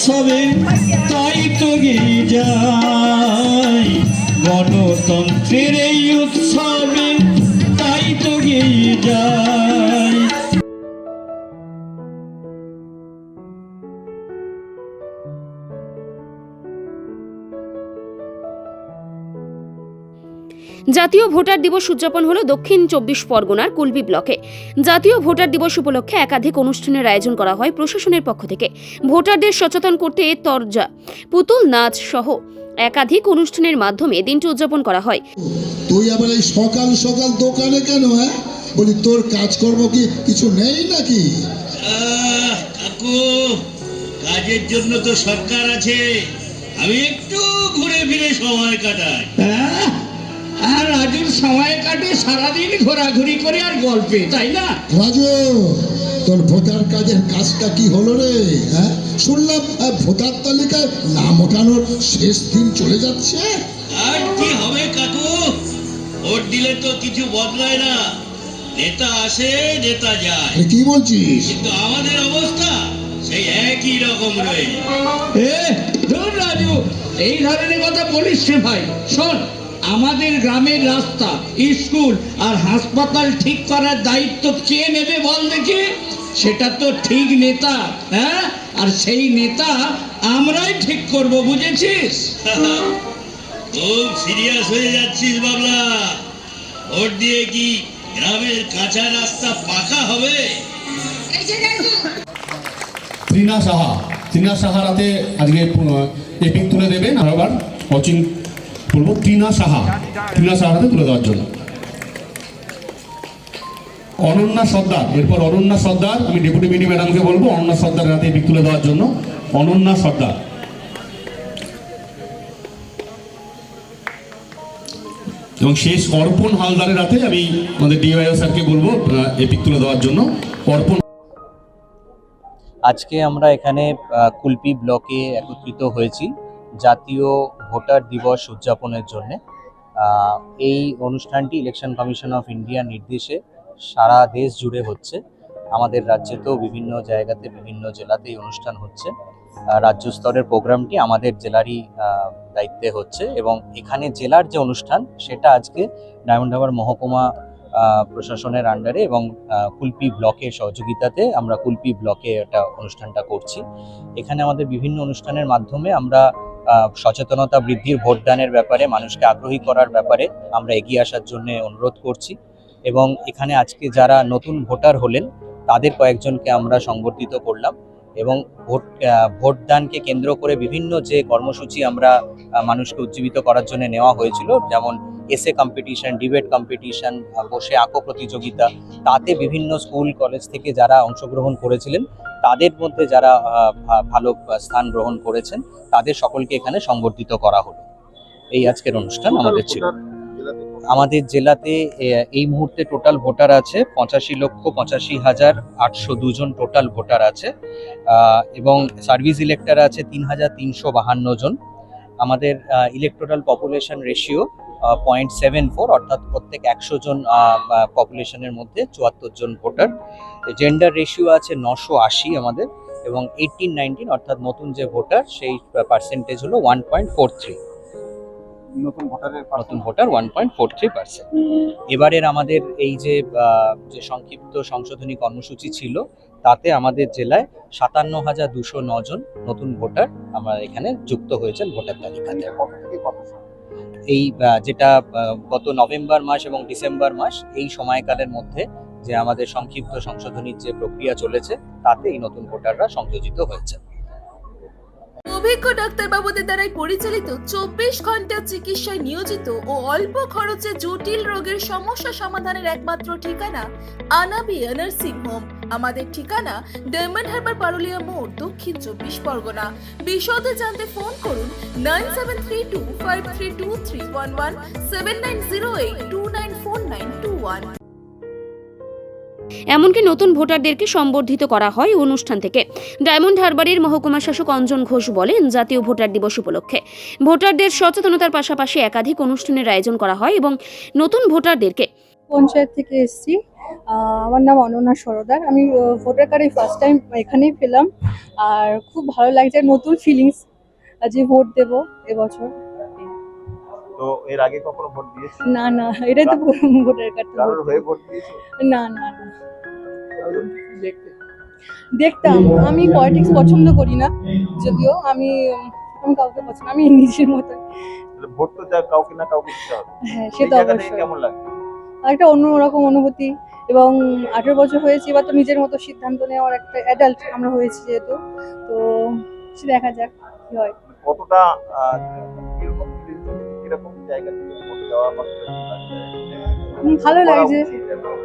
উৎসবে তাই তো গেয়ে যায়, গণতন্ত্রের এই উৎসবে তাই তো গেয়ে যায়। জাতীয় ভোটার দিবস উদযাপন হলো দক্ষিণ ২৪ পরগনার কুলপি ব্লকে। জাতীয় ভোটার দিবস উপলক্ষে একাধিক অনুষ্ঠানের আয়োজন করা হয় প্রশাসনের পক্ষ থেকে। ভোটারদের সচেতন করতে তরজা, পুতুল নাচ সহ একাধিক অনুষ্ঠানের মাধ্যমে দিনটি উদযাপন করা হয়। তুই আবার এই সকাল সকাল দোকানে কেন? বলি তোর কাজকর্ম কি কিছু নেই নাকি? কাকু, কাজের জন্য তো সরকার আছে, আমি একটু ঘুরে ফিরে সময় কাটাই। আর রাজুর সময় কাটে সারাদিন ঘোরাঘুরি করে আর গল্পে, তাই না? রাজু, তোর ভোটার কাজের কাজটা কি হলো রে? শুনলাম ভোটার তালিকায় নাম ওঠানোর শেষ দিন চলে যাচ্ছে। আর কি হবে কাকু, ভোট দিলে তো কিছু বদলায় না, নেতা আসে নেতা যায়। কি বলছিস? কিন্তু আমাদের অবস্থা সেই একই রকম রয়েছে। ধুর রাজু, এই ধরনের কথা বলিস রে ভাই। শোন, আমাদের গ্রামের রাস্তা, স্কুল আর হাসপাতাল ঠিক করার দায়িত্ব কে নেবে বল দেখি? সেটা তো ঠিক নেতা, আর সেই নেতা আমরাই ঠিক করব, বুঝেছিস? খুব সিরিয়াস হয়ে যাচ্ছিস বাবলা। ভোট দিয়ে কি গ্রামের কাঁচা রাস্তা পাকা হবে? ত্রিনা সাহার হাতে আজকে এপিক তুলে দেবেন। আবার অচিন বলবো ত্রিনা সাহার হাতে তুলে দেওয়ার জন্য। অনন্যা সর্দার, এরপর অনন্যা সর্দার, আমি ডেপুটি বিডি ম্যাডামকে বলবো অনন্যা সর্দারের হাতে এপিক তুলে দেওয়ার জন্য। অনন্যা সর্দার এবং শেষ অর্পণ হালদারের হাতে আমি আমাদের ডিওয়াইও স্যারকে বলবো এপিক তুলে দেওয়ার জন্য। অর্পণ। আজকে আমরা এখানে কুলপি ব্লকে একত্রিত হয়েছি জাতীয় ভোটার দিবস উদযাপনের জন্য। এই অনুষ্ঠানটি ইলেকশন কমিশন অফ ইন্ডিয়ার নির্দেশে সারা দেশ জুড়ে হচ্ছে। আমাদের রাজ্যেতেও বিভিন্ন জায়গাতে বিভিন্ন জেলাতে এই অনুষ্ঠান হচ্ছে। রাজ্য স্তরের প্রোগ্রামটি আমাদের জেলারই দায়িত্বে হচ্ছে এবং এখানে জেলার যে অনুষ্ঠান সেটা আজকে ডায়মন্ড হারবার মহকুমা প্রশাসনের আন্ডারে এবং কুলপি ব্লকের সহযোগিতাতে আমরা কুলপি ব্লকে একটা অনুষ্ঠানটা করছি। এখানে আমাদের বিভিন্ন অনুষ্ঠানের মাধ্যমে আমরা সচেতনতা বৃদ্ধির, ভোটদানের ব্যাপারে মানুষকে আগ্রহী করার ব্যাপারে আমরা এগিয়ে আসার জন্য অনুরোধ করছি এবং এখানে আজকে যারা নতুন ভোটার হলেন তাদের কয়েকজনকে আমরা সংবর্ধিত করলাম এবং ভোটদানকে কেন্দ্র করে বিভিন্ন যে কর্মসূচি আমরা মানুষকে উজ্জীবিত করার জন্য নেওয়া হয়েছিল, যেমন এসে কম্পিটিশন, ডিবেট কম্পিটিশন, বসে আঁকো প্রতিযোগিতা, তাতে বিভিন্ন স্কুল কলেজ থেকে যারা অংশগ্রহণ করেছিলেন তাদের মধ্যে যারা ভালো স্থান গ্রহণ করেছেন তাদের সকলকে এখানে সংবর্ধিত করা হলো। এই আজকের অনুষ্ঠান আমাদের ছিল। আমাদের জেলাতে এই মুহূর্তে টোটাল ভোটার আছে 85,85,802 জন টোটাল ভোটার আছে এবং সার্ভিস ইলেক্টর আছে 3,352 জন। আমাদের ইলেকটোরাল পপুলেশন রেশিও 0.74, অর্থাৎ প্রত্যেক 100 জন পপুলেশনের মধ্যে 74 জন ভোটার। জেন্ডার রেশিও আছে 980 আমাদের এবং 18-19 অর্থাৎ নতুন যে ভোটার সেই পার্সেন্টেজ হলো 1.43। নতুন ভোটার 1.43%। এবারের আমাদের এই যে সংক্ষিপ্ত সংশোধনী কর্মসূচি ছিল তাতে আমাদের জেলায় 57,209 জন নতুন ভোটার আমরা এখানে যুক্ত হয়েছেন ভোটার তালিকাতে। এই যেটা গত নভেম্বর মাস এবং ডিসেম্বর মাস এই সময়কালের মধ্যে যে আমাদের সংক্ষিপ্ত সংশোধনীর যে প্রক্রিয়া চলেছে তাতে এই নতুন ভোটাররা সংযোজিত হয়েছে। অভিজ্ঞ ডাক্তারবাবুদের দ্বারাই পরিচালিত 24 ঘন্টা চিকিৎসায় নিয়োজিত ও অল্প খরচে জটিল রোগের সমস্যা সমাধানের একমাত্র ঠিকানা আনাবিয়া নার্সিং হোম। আমাদের ঠিকানা ডায়মন্ড হারবার পারুলিয়া মোড়, দক্ষিণ 24 পরগনা। বিশদে জানতে ফোন করুন 9732532311, 7908294921। এমনকি নতুন ভোটারদেরকে সম্বর্ধিত করা হয় অনুষ্ঠান থেকে। ডায়মন্ড হারবারের মহকুমা শাসক অঞ্জন ঘোষ বলেন, জাতীয় ভোটার দিবস উপলক্ষে ভোটারদের সচেতনতার পাশাপাশি একাধিক অনুষ্ঠানের আয়োজন করা হয় এবং নতুন ভোটারদেরকে পঞ্চায়েত থেকে এসেছি। আমার নাম অনন্যা সরদার। আমি ভোটার কার্ডে ফার্স্ট টাইম এখানেই পেলাম, আর খুব ভালো লাগছে, নতুন ফিলিংস যে ভোট দেব এবছর। তো এর আগে কখনো ভোট দিয়েছো? না না, এটাই তো ভোটার কার্ড। কারোর হয়ে ভোট দিয়েছো? না না না, দেখতাম। আমি পলিটিক্স পছন্দ করি না, যদিও আমি কাউকে পছন্দ, আমি নিজের মতো। তাহলে ভোট তো যা কাউকে না কাউকে দিতে হবে। হ্যাঁ, এই সে তো জায়গা থেকে অবশ্যই। কেমন লাগে? একটা অন্যরকম অনুভূতি, এবং 18 বছর হয়েছে, এবার তো নিজের মতো সিদ্ধান্ত নেওয়ার একটা অ্যাডাল্ট আমরা হয়েছি যেহেতু, তো সে দেখা যাক কি হয়। কতটা কিরকম feelings হচ্ছে, কিরকম জায়গা থেকে ভোট দেওয়া বা কিরকম লাগছে? ভালো করা লাগছে উচিত এবং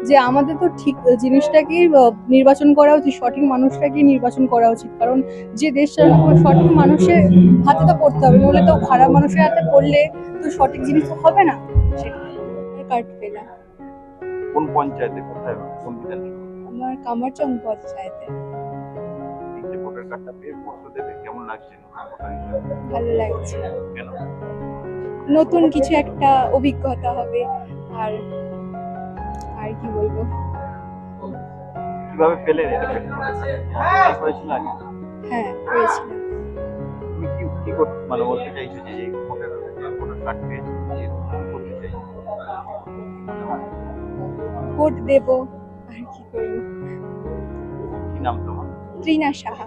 যে আমাদের তো ঠিক জিনিসটাকে নির্বাচন করা উচিত, সঠিক মানুষটাকে নির্বাচন করা উচিত, কারণ যে দেশ চালানো সঠিক মানুষের হাতে তো পড়তে হবে, নইলে তো খারাপ মানুষের হাতে পড়লে তো সঠিক জিনিস তো হবে না। কার্ড পেলাম কোন পঞ্চায়েতে, কোথায়, কোন বিধানসভা? আমার কামারচং পঞ্চায়েতে। এই যে ভোটার কার্ডটা পেয়ে ভোট তো দেবে, কেমন লাগছে নতুন ভোটার হিসেবে? ভালো লাগছে, কেন? নতুন কিছু একটা অভিজ্ঞতা হবে। আর আর কি বলবো, কিভাবে পেলেন এটা? হয়েছিল আগে? হ্যাঁ করেছিলাম। তুমি কি করতে মানে বলতে চাইছো যে এই ভোটার কার্ড পেয়েছো, কি করতে চাইছো? ভোট দেব, আর কি করবো। কি নাম তোমার? ত্রিনা সাহা।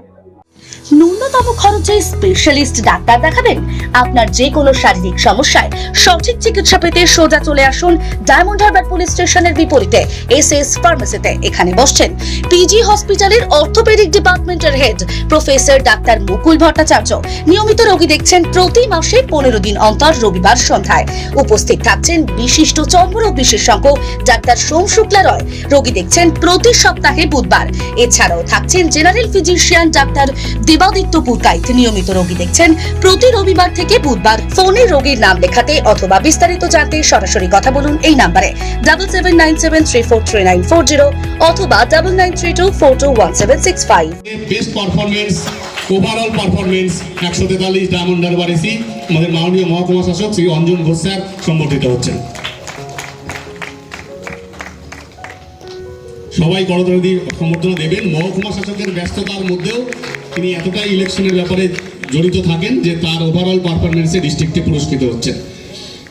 ন্যূনতম খরচে স্পেশালিস্ট ডাক্তার দেখাবেন। আপনার যে কোনো শারীরিক সমস্যায় সঠিক চিকিৎসা পেতে সোজা চলে আসুন ডায়মন্ড হারবার পুলিশ স্টেশনের বিপরীতে এসএস ফার্মেসিতে। এখানে বসছেন পিজি হসপিটালের অর্থোপেডিক ডিপার্টমেন্টের হেড প্রফেসর ডাক্তার মুকুল ভট্টাচার্য। নিয়মিত রোগী দেখছেন প্রতি মাসে 15 দিন অন্তর রবিবার সন্ধ্যায়। উপস্থিত থাকছেন বিশিষ্ট চর্মরোগ বিশেষজ্ঞ ডাক্তার সোম শুক্লা রয়। রোগী দেখছেন প্রতি সপ্তাহে বুধবার। এছাড়াও থাকছেন general physician doctor Debaditya Purkait. নিয়মিত রোগী দেখছেন প্রতি রবিবার থেকে বুধবার। ফোনে রোগীর নাম লেখাতে অথবা বিস্তারিত জানতে সরাসরি কথা বলুন এই নম্বরে 7797343940 অথবা 9932421765। Best performance, overall performance 143 diamond Harbour AC আমাদের মাননীয় মহকুমা শাসক শ্রী অঞ্জন ঘোষ স্যার সম্বর্ধিত হচ্ছেন। সবাই করতালি দিয়ে সম্বর্ধনা দেবেন। মহকুমা শাসকের ব্যস্ততার মধ্যেও তিনি এতটাই ইলেকশনের ব্যাপারে জড়িত থাকেন যে তার ওভারঅল পারফরমেন্সে ডিস্ট্রিক্টে পুরস্কৃত হচ্ছেন,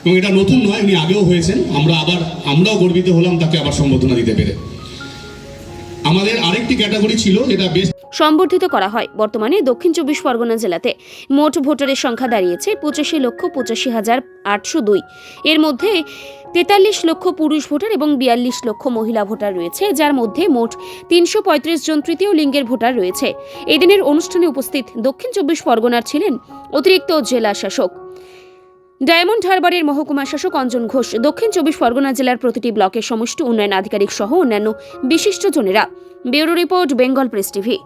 এবং এটা নতুন নয়, উনি আগেও হয়েছেন। আমরাও গর্বিত হলাম তাকে আবার সম্বর্ধনা দিতে পেরে। আমাদের আরেকটি ক্যাটাগরি ছিল যেটা বেস্ট সম্বর্ধিত করা হয়। বর্তমানে দক্ষিণ 24 পরগনা জেলাতে মোট ভোটারের সংখ্যা দাঁড়িয়েছে 85,85,802। এর মধ্যে 43 লক্ষ পুরুষ ভোটার এবং 42 লক্ষ মহিলা ভোটার রয়েছে, যার মধ্যে মোট 335 জন তৃতীয় লিঙ্গের ভোটার রয়েছে। এই দিনের অনুষ্ঠানে উপস্থিত দক্ষিণ 24 পরগনার ছিলেন অতিরিক্ত জেলা শাসক ডায়মন্ড হারবারের মহকুমা শাসক অঞ্জন ঘোষ, দক্ষিণ 24 পরগনা জেলার প্রতিটি ব্লকের সমষ্টি উন্নয়ন আধিকারিক সহ অন্যান্য বিশিষ্টজনেরা। Bureau report, Bengal press TV.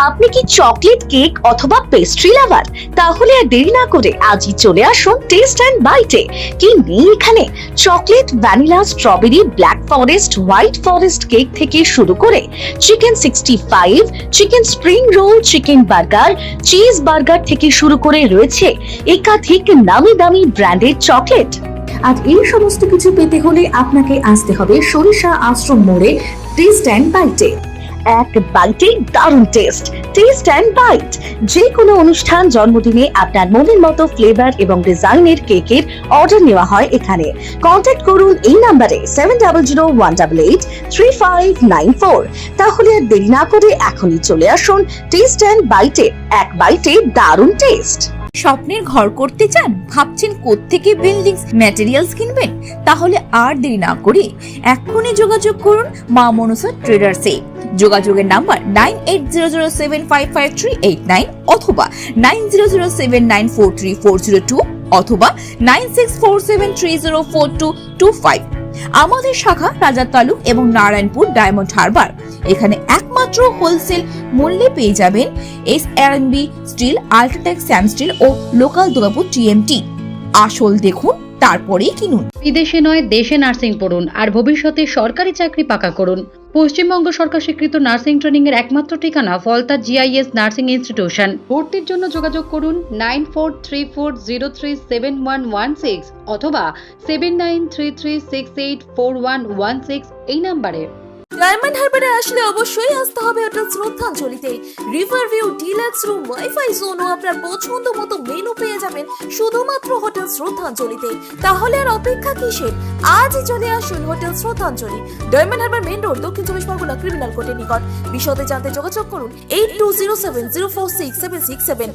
আপনি কি চকলেট, কেক অথবা পেস্ট্রি লাভার? তাহলে আর দেরি না করে আজই চলে আসুন টেস্ট অ্যান্ড বাইটে। কি নেই এখানে? Chocolate, vanilla, strawberry, black forest, white forest cake থেকে শুরু করে chicken 65, chicken spring roll, chicken burger, cheese burger থেকে শুরু করে রয়েছে একাধিক নামি দামি ব্র্যান্ডের চকলেট। আর এই সমস্ত কিছু পেতে হলে আপনাকে আসতে হবে সরিষা আশ্রম মোড়ে টেস্ট অ্যান্ড বাইটে। এক বাইটে দারুণ টেস্ট। টেস্ট অ্যান্ড বাইট যে কোনো অনুষ্ঠান, জন্মদিনে আপনার মনের মতো ফ্লেভার এবং ডিজাইনের কেকের অর্ডার নেওয়া হয় এখানে। কন্ট্যাক্ট করুন এই নাম্বারে 7001883594। তাহলে আর দেরি না করে এখনই চলে আসুন টেস্ট অ্যান্ড বাইটে। এক বাইটে দারুণ টেস্ট। স্বপ্নের ঘর করতে চান? ভাবছেন কোত্থেকে বিল্ডিংস ম্যাটেরিয়ালস কিনবেন? তাহলে আর দেরি না করে এক্ষুনি যোগাযোগ করুন মা মনসা ট্রেডার্সে। যোগাযোগের নাম্বার 9800755389 অথবা 9007943402 অথবা 9647304225। আমাদের শাখা রাজা তালুক এবং নারায়ণপুর ডায়মন্ড হারবার। এখানে একমাত্র হোলসেল মূল্যে পেয়ে যাবেন SRMB steel, UltraTech Shyam steel ও লোকাল দুর্গাপুর TMT। আসল দেখুন, তারপরেই কিনুন। বিদেশে নয় দেশে নার্সিং পড়ুন আর ভবিষ্যতে সরকারি চাকরি পাকা করুন। পশ্চিমবঙ্গ সরকার স্বীকৃত নার্সিং ট্রেনিং এর একমাত্র ঠিকানা ফলতা জিআইএস নার্সিং ইনস্টিটিউশন। ভর্তির জন্য যোগাযোগ করুন 9434037116 অথবা 7933684116 এই নম্বরে। ডায়মন্ড হারবারে আসলে অবশ্যই আসতে হবে হোটেল শ্রদ্ধাঞ্জলিতে। River view, deluxe room, WiFi zone ও আপনার পছন্দ মতো মেনু পেয়ে যাবেন শুধুমাত্র হোটেল শ্রদ্ধাঞ্জলিতে। তাহলে আর অপেক্ষা কিসের? আজই চলে আসুন হোটেল শ্রদ্ধাঞ্জলি, ডায়মন্ড হারবার মেন রোড, দক্ষিণ চব্বিশ পরগনা, ক্রিমিনাল কোর্টের নিকট। বিশদে জানতে যোগাযোগ করুন 8207046767